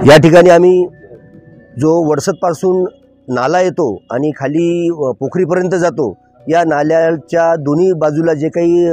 या ठिकाणी आम्ही जो वडसतपासून नाला येतो आणि खाली पोखरीपर्यंत जातो, या नाल्याच्या दोन्ही बाजूला जे काही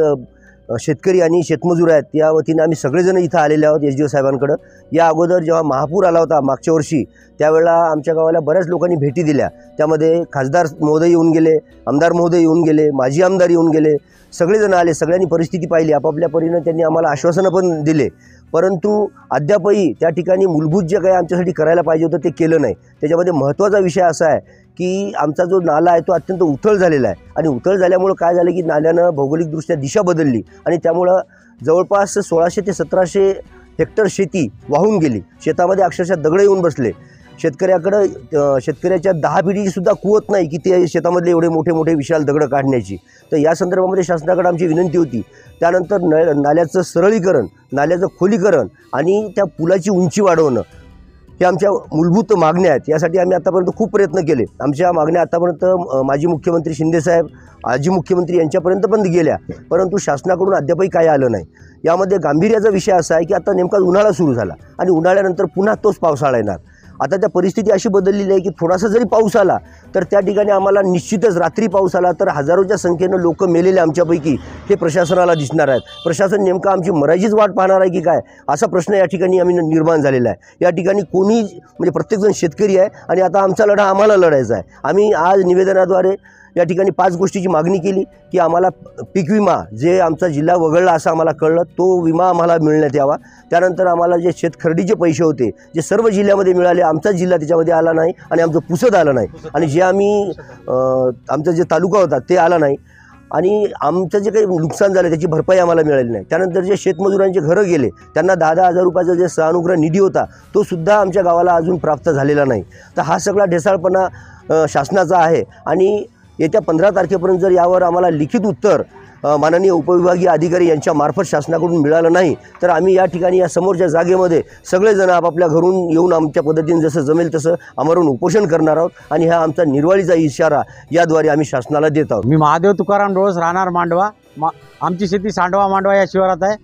शेतकरी आणि शेतमजूर आहेत त्या वतीने आम्ही सगळेजण इथं आलेले आहोत एसडीओ साहेबांकडे। या अगोदर जेव्हा महापूर आला होता मागच्या वर्षी, त्यावेळेला आमच्या गावाला बऱ्याच लोकांनी भेटी दिल्या। त्यामध्ये खासदार महोदय येऊन गेले, आमदार महोदय येऊन गेले, माजी आमदार येऊन गेले, सगळेजण आले, सगळ्यांनी परिस्थिती पाहिली, आपापल्या परीने त्यांनी आम्हाला आश्वासनं पण दिले। परंतु अद्यापही त्या ठिकाणी मूलभूत जे काही आमच्यासाठी करायला पाहिजे होतं ते केलं नाही। त्याच्यामध्ये महत्त्वाचा विषय असा आहे की आमचा जो नाला आहे तो अत्यंत उथळ झालेला आहे आणि उथळ झाल्यामुळे काय झालं की नाल्यानं भौगोलिकदृष्ट्या दिशा बदलली आणि त्यामुळं जवळपास 1600 ते 1700 हेक्टर शेती वाहून गेली। शेतामध्ये अक्षरशः दगड येऊन बसले। शेतकऱ्याच्या 10 पिढीची सुद्धा कुवत नाही की ते शेतामधले एवढे मोठे मोठे विशाल दगड काढण्याची। तर या संदर्भामध्ये शासनाकडे आमची विनंती होती। त्यानंतर नाल्याचं सरळीकरण, नाल्याचं खोलीकरण आणि त्या पुलाची उंची वाढवणं हे आमच्या मूलभूत मागण्या आहेत। यासाठी आम्ही आतापर्यंत खूप प्रयत्न केले। आमच्या मागण्या आतापर्यंत माजी मुख्यमंत्री शिंदेसाहेब, आजी मुख्यमंत्री यांच्यापर्यंत पण गेल्या, परंतु शासनाकडून अद्यापही काही आलं नाही। यामध्ये गांभीर्याचा विषय असा आहे की आता नेमका उन्हाळा सुरू झाला आणि उन्हाळ्यानंतर पुन्हा तोच पावसाळा येणार। आता त्या परिस्थिती अशी बदललेली आहे की थोडासा जरी पाऊस आला तर त्या ठिकाणी आम्हाला निश्चितच रात्री पाऊस आला तर हजारोच्या संख्येनं लोक मेलेले आमच्यापैकी हे प्रशासनाला दिसणार आहेत। प्रशासन नेमकं आमची मराठीच वाट पाहणार आहे की काय, असा प्रश्न या ठिकाणी आम्ही निर्माण झालेला आहे। या ठिकाणी कोणी म्हणजे प्रत्येकजण शेतकरी आहे आणि आता आमचा लढा आम्हाला लढायचा आहे। आम्ही आज निवेदनाद्वारे या ठिकाणी 5 गोष्टीची मागणी केली की आम्हाला पीक विमा, जे आमचा जिल्हा वगळला असं आम्हाला कळलं, तो विमा आम्हाला मिळण्यात यावा। त्यानंतर आम्हाला जे शेतखरेदीचे पैसे होते जे सर्व जिल्ह्यामध्ये मिळाले, आमचा जिल्हा त्याच्यामध्ये आला नाही आणि आमचं पुसद आलं नाही आणि जे आम्ही आमचा जे तालुका होता ते आला नाही आणि आमचं जे काही नुकसान झालं त्याची भरपाई आम्हाला मिळाली नाही। त्यानंतर जे शेतमजुरांचे घरं गेले त्यांना 10,000 रुपयाचा जे सहानुग्रह निधी होता तो सुद्धा आमच्या गावाला अजून प्राप्त झालेला नाही। तर हा सगळा ढेसाळपणा शासनाचा आहे आणि येत्या 15 तारखेपर्यंत जर यावर आम्हाला लिखित उत्तर माननीय उपविभागीय अधिकारी यांच्यामार्फत शासनाकडून मिळालं नाही तर आम्ही या ठिकाणी या समोरच्या जागेमध्ये सगळेजण आपापल्या घरून येऊन आमच्या पद्धतीने जसं जमेल तसं आमरण उपोषण करणार आहोत आणि हा आमचा निर्वाळीचा इशारा याद्वारे आम्ही शासनाला देत आहोत। मी महादेव तुकाराम डोळस, राहणार मांडवा। आमची शेती सांडवा मांडवा या शिवारात आहे।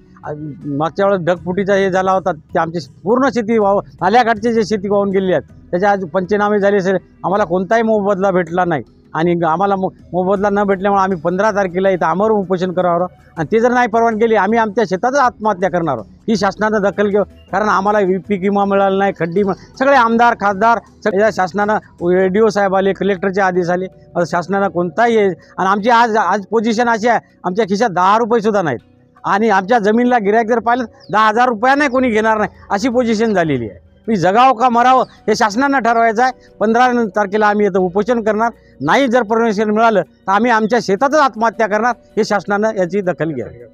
मागच्या वेळेस ढगफुटीचा हे झाला होता, ते आमची पूर्ण शेती नाल्याकाठची जे शेती वाहून गेली आहेत त्याच्या आज पंचनामे झाले असेल, आम्हाला कोणताही मोबदला भेटला नाही आणि आम्हाला मोबदला न भेटल्यामुळे आम्ही 15 तारखेला इथं आमरण उपोषण करणार आहोत आणि ते जर नाही परवानगी केली आम्ही आमच्या शेतातच आत्महत्या करणार आहोत। ही शासनानं दखल घेऊ, कारण आम्हाला पीक विमा मिळाला नाही, खड्डी सगळे आमदार खासदार सगळ्या शासनानं एसडीओ साहेब आले, कलेक्टरचे आदेश आले, शासनानं कोणताही आणि आमची आज पोझिशन अशी आहे आमच्या खिशात 10 रुपये सुद्धा नाहीत आणि आमच्या जमिनीला गिऱ्हाईक जर पाहिलं 10,000 रुपयाने कोणी घेणार नाही अशी पोझिशन झालेली आहे। मी जगावं का मरावं हे शासनानं ठरवायचं आहे। 15 तारखेला आम्ही इथं उपोषण करणार नाही। जर परमिशन मिळालं तर आम्ही आमच्या शेतातच आत्महत्या करणार, हे शासनानं याची दखल घ्यावी।